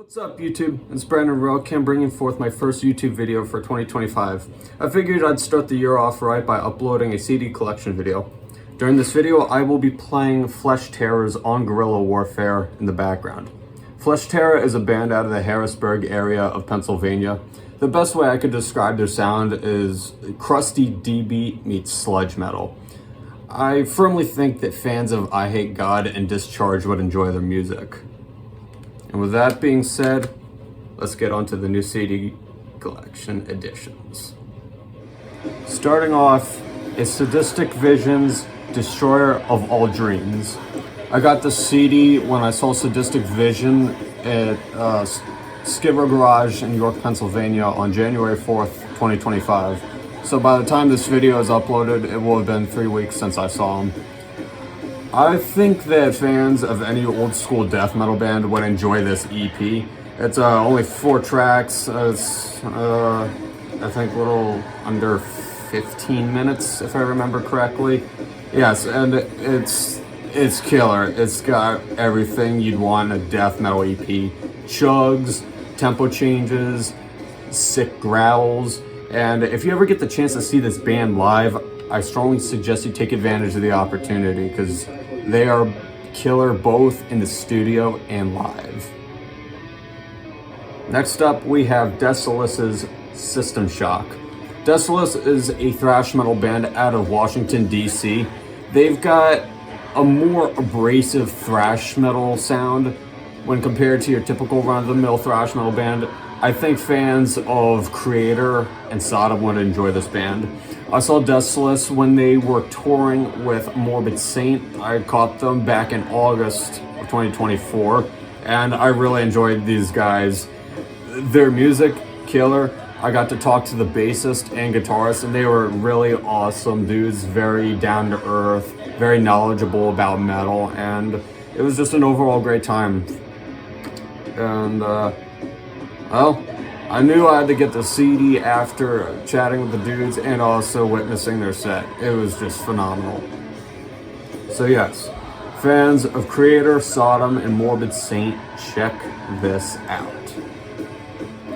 What's up YouTube? It's Brandon Relkam bringing forth my first YouTube video for 2025. I figured I'd start the year off right by uploading a CD collection video. During this video, I will be playing Flesh Terror's On Guerrilla Warfare in the background. Flesh Terror is a band out of the Harrisburg area of Pennsylvania. The best way I could describe their sound is crusty D-beat meets sludge metal. I firmly think that fans of I Hate God and Discharge would enjoy their music. And with that being said, let's get on to the new CD collection editions. Starting off is Sadistic Visions, Destroyer of All Dreams. I got the CD when I saw Sadistic Vision at Skid Row Garage in York, Pennsylvania on January 4th, 2025. So by the time this video is uploaded, it will have been 3 weeks since I saw them. I think that fans of any old school death metal band would enjoy this EP. It's only 4 tracks. It's I think a little under 15 minutes, if I remember correctly. Yes, and it's killer. It's got everything you'd want in a death metal EP. Chugs, tempo changes, sick growls. And if you ever get the chance to see this band live, I strongly suggest you take advantage of the opportunity because they are killer both in the studio and live. Next up, we have Desolus's System Shock. Desolus is a thrash metal band out of Washington, D.C. They've got a more abrasive thrash metal sound when compared to your typical run-of-the-mill thrash metal band. I think fans of Creator and Sodom would enjoy this band. I saw Desolus when they were touring with Morbid Saint. I caught them back in August of 2024, and I really enjoyed these guys. Their music, killer. I got to talk to the bassist and guitarist, and they were really awesome dudes, very down to earth, very knowledgeable about metal, and it was just an overall great time. And well, I knew I had to get the CD after chatting with the dudes and also witnessing their set. It was just phenomenal. So yes, fans of Creator, Sodom, and Morbid Saint, check this out.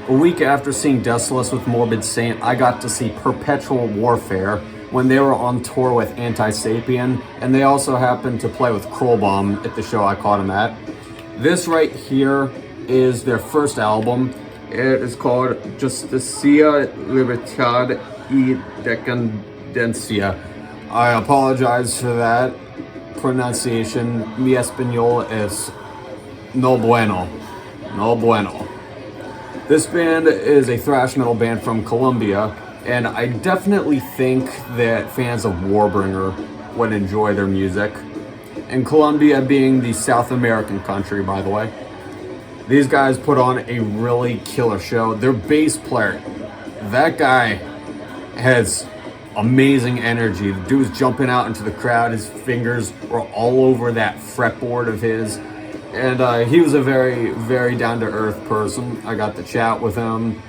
A week after seeing Desolus with Morbid Saint, I got to see Perpetual Warfare when they were on tour with Anti-Sapien, and they also happened to play with Krollbaum at the show I caught them at. This right here is their first album. It is called Justicia, libertad y decadencia. I apologize for that pronunciation. Mi español es no bueno. No bueno. This band is a thrash metal band from Colombia, and I definitely think that fans of Warbringer would enjoy their music. And Colombia being the South American country, by the way. These guys put on a really killer show. Their bass player, that guy has amazing energy. The dude's jumping out into the crowd. His fingers were all over that fretboard of his. And he was a very, very down-to-earth person. I got to chat with him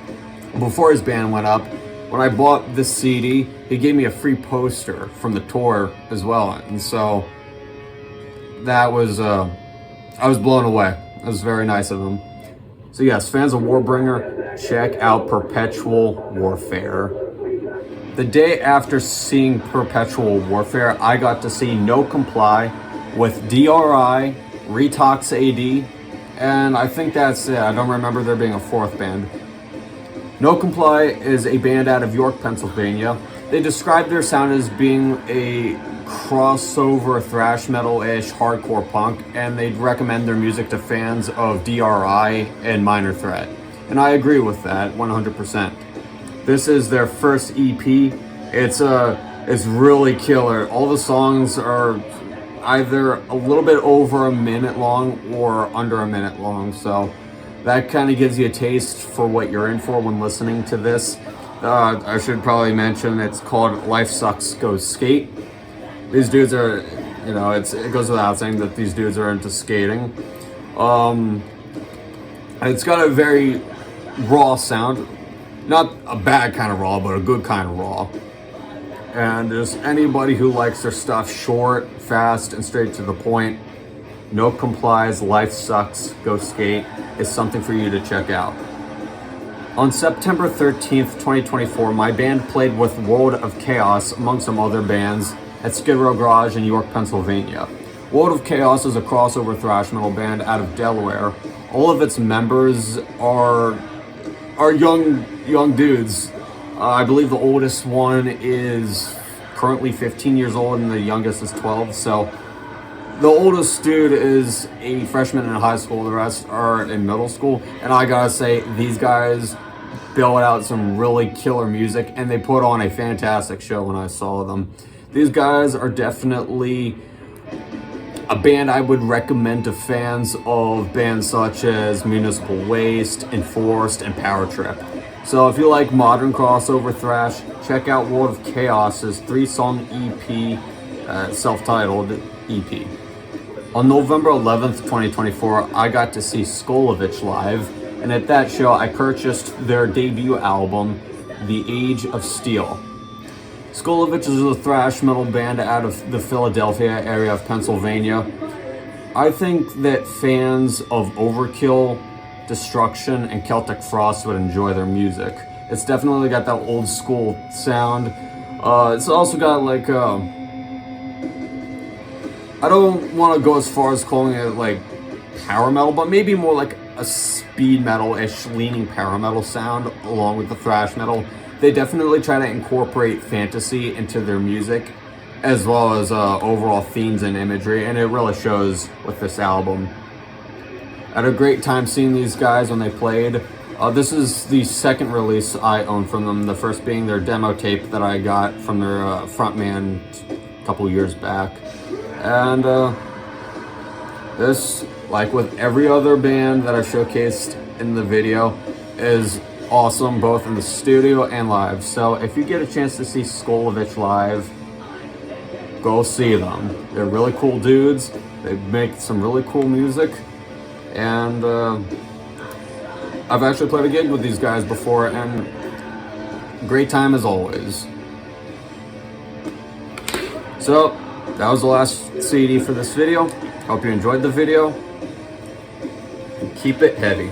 before his band went up. When I bought this CD, he gave me a free poster from the tour as well. And so that was, I was blown away. It was very nice of him. So yes, fans of Warbringer, check out Perpetual Warfare. The day after seeing Perpetual Warfare, I got to see No Comply with DRI, Retox AD, and I think that's it. I don't remember there being a 4th band. No Comply is a band out of York, Pennsylvania. They describe their sound as being a crossover thrash metal-ish hardcore punk, and they'd recommend their music to fans of DRI and Minor Threat. And I agree with that 100%. This is their first EP. It's really killer. All the songs are either a little bit over a minute long or under a minute long, so that kind of gives you a taste for what you're in for when listening to this. I should probably mention it's called Life Sucks, Go Skate. These dudes are, you know, it goes without saying that these dudes are into skating. It's got a very raw sound. Not a bad kind of raw, but a good kind of raw. And just anybody who likes their stuff short, fast, and straight to the point, No Complies, Life Sucks, Go Skate is something for you to check out. On September 13th, 2024, my band played with World of Chaos among some other bands at Skid Row Garage in York, Pennsylvania. World of Chaos is a crossover thrash metal band out of Delaware. All of its members are young dudes. I believe the oldest one is currently 15 years old and the youngest is 12. So the oldest dude is a freshman in high school. The rest are in middle school. And I gotta say, these guys build out some really killer music and they put on a fantastic show when I saw them. These guys are definitely a band I would recommend to fans of bands such as Municipal Waste, Enforced, and Power Trip. So if you like modern crossover thrash, check out World of Chaos's 3-song EP, self-titled EP. On November 11th, 2024, I got to see Skullovich live, and at that show I purchased their debut album, The Age of Steel. Skullovich is a thrash metal band out of the Philadelphia area of Pennsylvania. I think that fans of Overkill, Destruction, and Celtic Frost would enjoy their music. It's definitely got that old school sound. It's also got like, I don't want to go as far as calling it like power metal, but maybe more like a speed metal-ish leaning power metal sound along with the thrash metal. They definitely try to incorporate fantasy into their music as well as overall themes and imagery, and it really shows with this album. I had a great time seeing these guys when they played. This is the second release I own from them, the first being their demo tape that I got from their frontman a couple years back. And this, like with every other band that I've showcased in the video, is awesome both in the studio and live. So if you get a chance to see Skullovich live, go see them. They're really cool dudes. They make some really cool music. And I've actually played a gig with these guys before, and great time as always. So that was the last CD for this video. Hope you enjoyed the video. Keep it heavy.